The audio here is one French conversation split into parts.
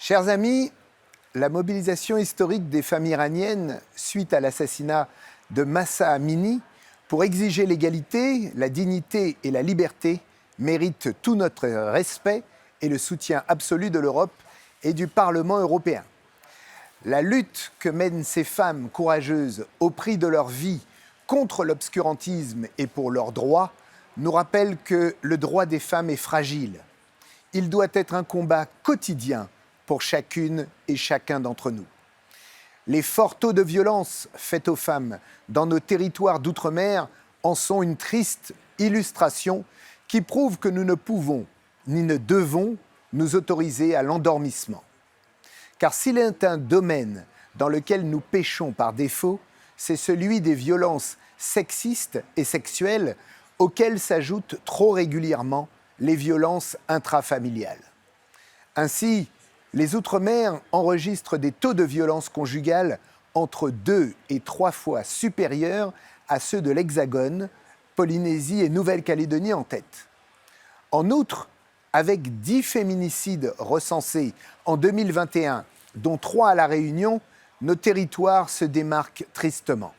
Chers amis, la mobilisation historique des femmes iraniennes suite à l'assassinat de Mahsa Amini pour exiger l'égalité, la dignité et la liberté mérite tout notre respect et le soutien absolu de l'Europe et du Parlement européen. La lutte que mènent ces femmes courageuses au prix de leur vie contre l'obscurantisme et pour leurs droits nous rappelle que le droit des femmes est fragile. Il doit être un combat quotidien pour chacune et chacun d'entre nous. Les forts taux de violence faits aux femmes dans nos territoires d'outre-mer en sont une triste illustration qui prouve que nous ne pouvons ni ne devons nous autoriser à l'endormissement. Car s'il est un domaine dans lequel nous péchons par défaut, c'est celui des violences sexistes et sexuelles auxquelles s'ajoutent trop régulièrement les violences intrafamiliales. Ainsi, les Outre-mer enregistrent des taux de violence conjugale entre 2 et 3 fois supérieurs à ceux de l'Hexagone, Polynésie et Nouvelle-Calédonie en tête. En outre, avec 10 féminicides recensés en 2021, dont 3 à La Réunion, nos territoires se démarquent tristement.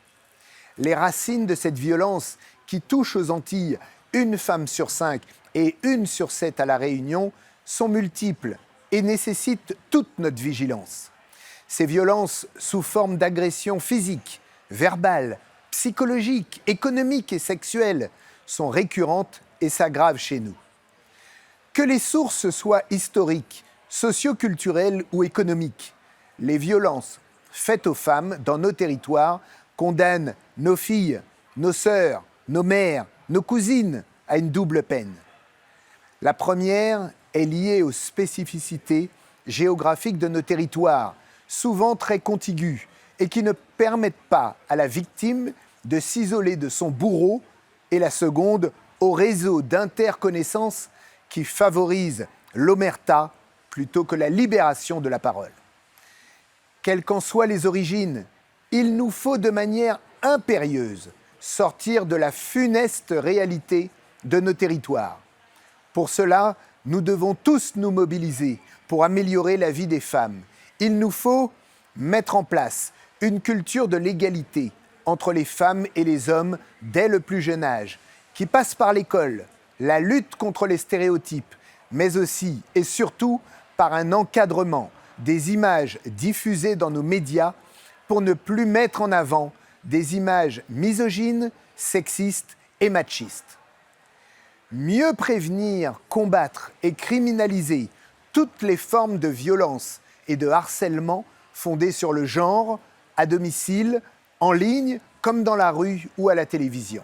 Les racines de cette violence qui touche aux Antilles 1 femme sur 5 et 1 sur 7 à La Réunion sont multiples et nécessitent toute notre vigilance. Ces violences sous forme d'agressions physiques, verbales, psychologiques, économiques et sexuelles sont récurrentes et s'aggravent chez nous. Que les sources soient historiques, socio-culturelles ou économiques, les violences faites aux femmes dans nos territoires condamnent nos filles, nos sœurs, nos mères, nos cousines à une double peine. La première est liée aux spécificités géographiques de nos territoires, souvent très contiguës, et qui ne permettent pas à la victime de s'isoler de son bourreau, et la seconde au réseau d'interconnaissances qui favorise l'omerta plutôt que la libération de la parole. Quelles qu'en soient les origines, il nous faut de manière impérieuse sortir de la funeste réalité de nos territoires. Pour cela, nous devons tous nous mobiliser pour améliorer la vie des femmes. Il nous faut mettre en place une culture de l'égalité entre les femmes et les hommes dès le plus jeune âge, qui passe par l'école, la lutte contre les stéréotypes, mais aussi et surtout par un encadrement des images diffusées dans nos médias pour ne plus mettre en avant des images misogynes, sexistes et machistes. Mieux prévenir, combattre et criminaliser toutes les formes de violence et de harcèlement fondées sur le genre, à domicile, en ligne, comme dans la rue ou à la télévision.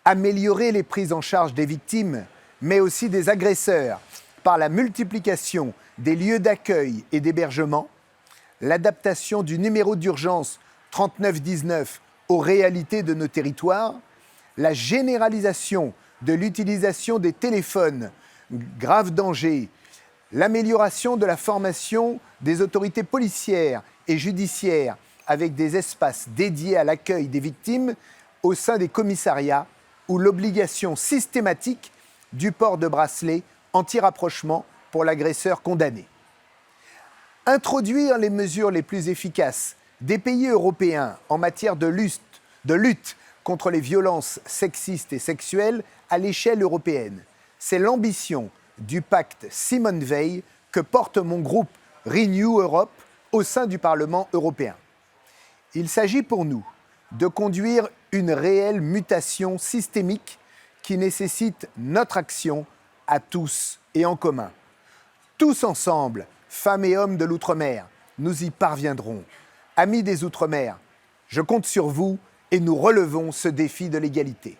Améliorer les prises en charge des victimes, mais aussi des agresseurs, par la multiplication des lieux d'accueil et d'hébergement, l'adaptation du numéro d'urgence 3919 aux réalités de nos territoires, la généralisation de l'utilisation des téléphones grave danger, l'amélioration de la formation des autorités policières et judiciaires avec des espaces dédiés à l'accueil des victimes au sein des commissariats ou l'obligation systématique du port de bracelet anti-rapprochement pour l'agresseur condamné. Introduire les mesures les plus efficaces des pays européens en matière de lutte contre les violences sexistes et sexuelles à l'échelle européenne. C'est l'ambition du pacte Simone Veil que porte mon groupe Renew Europe au sein du Parlement européen. Il s'agit pour nous de conduire une réelle mutation systémique qui nécessite notre action à tous et en commun. Tous ensemble, femmes et hommes de l'outre-mer, nous y parviendrons. Amis des Outre-mer, je compte sur vous et nous relevons ce défi de l'égalité.